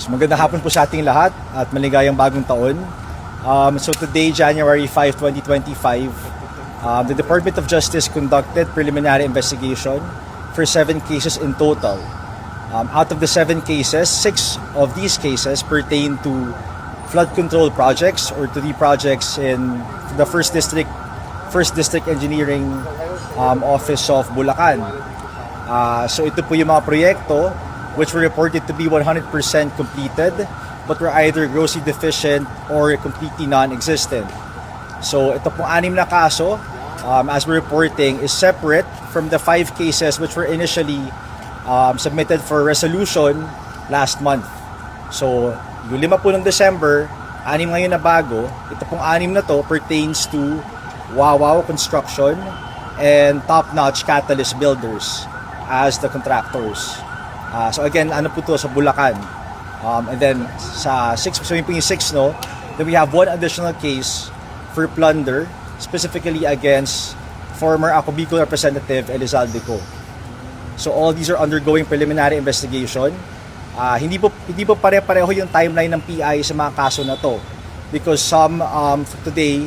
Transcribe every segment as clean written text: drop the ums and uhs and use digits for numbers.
So magandang hapon po sa ating lahat at maligayang bagong taon. So today, January 5, 2025, the Department of Justice conducted preliminary investigation for 7 cases in total. Out of the 7 cases, 6 of these cases pertain to flood control projects or to the projects in the First District Engineering Office of Bulacan. So ito po yung mga proyekto which were reported to be 100% completed but were either grossly deficient or completely non-existent. So ito pong 6 na kaso, as we're reporting, is separate from the 5 cases which were initially submitted for resolution last month. So yung 5 po ng December, 6 ngayon na bago, ito pong 6 na to pertains to Wawaw Construction and Top Notch Catalyst Builders as the contractors. So again, ano po to sa Bulacan. And then sa 6, so yung 6, no? Then we have 1 additional case for plunder, specifically against former Ako Bicol Representative Elizalde Co. So all these are undergoing preliminary investigation. Hindi po pare-pareho yung timeline ng PI sa mga kaso na to. Because some today,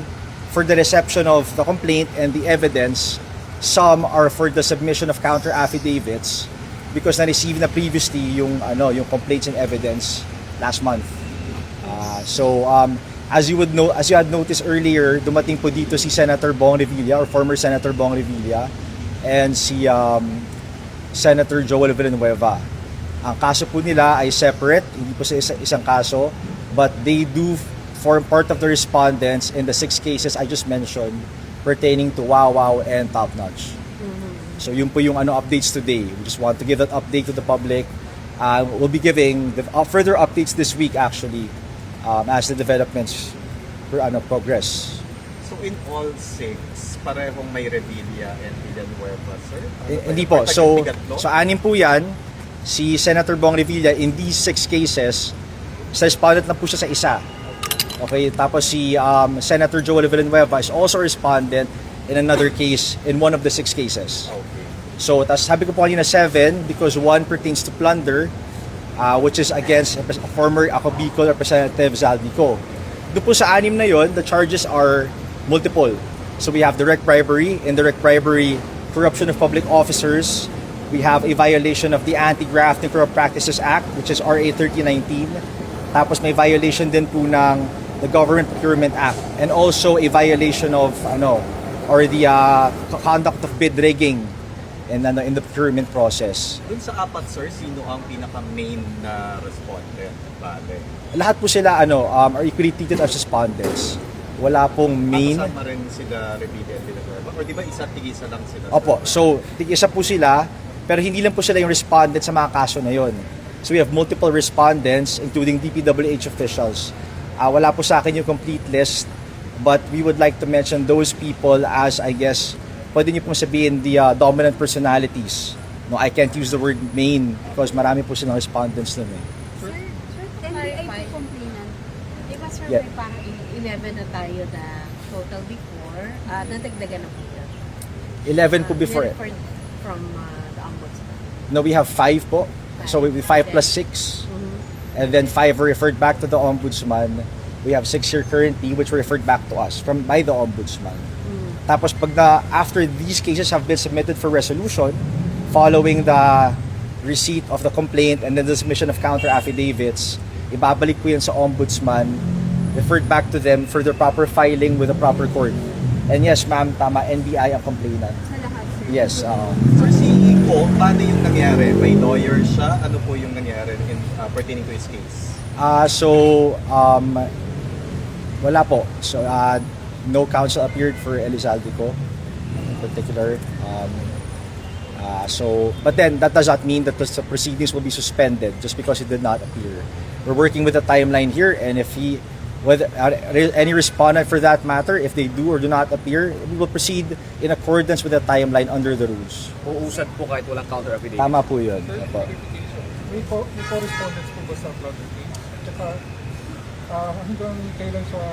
for the reception of the complaint and the evidence, some are for the submission of counter affidavits because na-receive na previously yung complaints and evidence last month. So as you had noticed earlier, dumating po dito si Senator Bong Revilla or former Senator Bong Revilla and si Senator Joel Villanueva. Ang kaso po nila ay separate, hindi po sa isang kaso, but they do form part of the respondents in the 6 cases I just mentioned pertaining to Wawaw and Top Notch. So yun po yung updates today. We just want to give that update to the public. We'll be giving the further updates this week actually as the developments progress. So in all 6, parehong may Revilla and Villanueva, sir? Hindi po. So 6 po yan. Si Senator Bong Revilla in these 6 cases, sa respondent na po siya sa isa. Okay, tapos si Senator Joel Villanueva is also a respondent in another case in 1 of the 6 cases. Okay. So, tas sabi ko po kanina 7 because 1 pertains to plunder, which is against former Ako Bicol Representative Zaldico. Doon po sa 6 na yon, the charges are multiple. So we have direct bribery, indirect bribery, corruption of public officers. We have a violation of the Anti-Graft and Corrupt Practices Act, which is RA 3019. Tapos may violation din po ng the Government Procurement Act, and also a violation of or the conduct of bid rigging in the procurement process. Dun sa 4, sir, sino ang pinaka-main na respondent? Bale. Lahat po sila are equally treated as respondents. Wala pong main. Kasama rin sila Revilla and Villanueva? Or di ba tig-isa lang sila? Opo, so tig-isa po sila, pero hindi lang po sila yung respondent sa mga kaso na yon. So we have multiple respondents, including DPWH officials. Wala po sa akin yung complete list, but we would like to mention those people as, I guess, pwede niyo pong sabihin the dominant personalities. No, I can't use the word main because marami po silang respondents nun eh. Sir, NBI po complainant. Diba sir, Yeah. may parang 11 na tayo na total before, nadagdagan na po yun. 11 po before. From the ombudsman. No, we have 5 po. So we 5 plus 6. And then 5 were referred back to the ombudsman. We have 6 here currently which were referred back to us by the ombudsman. Tapos after these cases have been submitted for resolution, following the receipt of the complaint and then the submission of counter affidavits, ibabalik po yun sa ombudsman, referred back to them for their proper filing with the proper court. And yes, ma'am, tama, NBI ang complainant. Sa lahat sir. Yes. Sir, si Iko, paano yung nangyari? May lawyer siya? Ano po yung nangyari pertaining to his case? Wala po. So, no counsel appeared for Elizalde Co in particular. But then that does not mean that the proceedings will be suspended just because he did not appear. We're working with the timeline here, and if any respondent for that matter, if they do or do not appear, we will proceed in accordance with the timeline under the rules. Uusad po kahit walang counter affidavit. Tama po yun. May correspondence po ba sa flood case? At saka hanggang kailan siya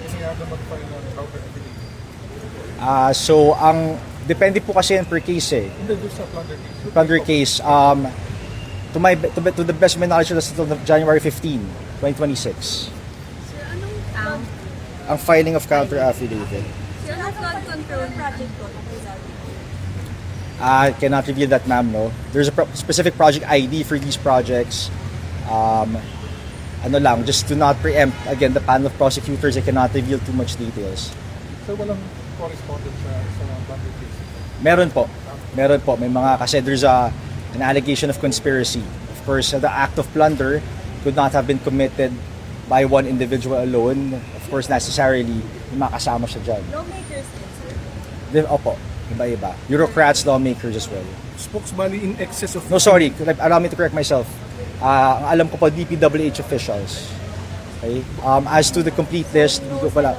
iniyada mag-file ng counter affidavit? Depende po kasi yan per case eh. Hindi doon sa plunder case. Plunder case, To the best of my knowledge, that's until January 15, 2026. Ang Ang filing of counter affidavit. control project ko. I cannot reveal that, ma'am, no. There's a specific project ID for these projects. Ano lang, just to not preempt, again, the panel of prosecutors, I cannot reveal too much details. So walang correspondence sa plunder case? Meron po. May mga, kasi there's an allegation of conspiracy. Of course, the act of plunder could not have been committed by one individual alone. Of course, necessarily, may makasama siya dyan. Lawmakers din, sir. Opo, iba-iba. Bureaucrats, lawmakers as well. Spokesman in excess of... No, sorry. Allow me to correct myself. Ang alam ko po, DPWH officials. Okay? As to the complete list, hindi ko pala.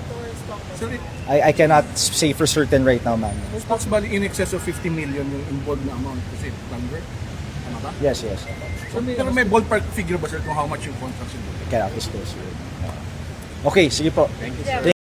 Sir, I cannot say for certain right now, ma'am. spokesman in excess of 50 million yung involved na amount kasi plunder? Ano ba? Yes. So, pero may ballpark figure ba sir kung how much yung contract? I cannot disclose. Okay, sige po. Thank you, sir.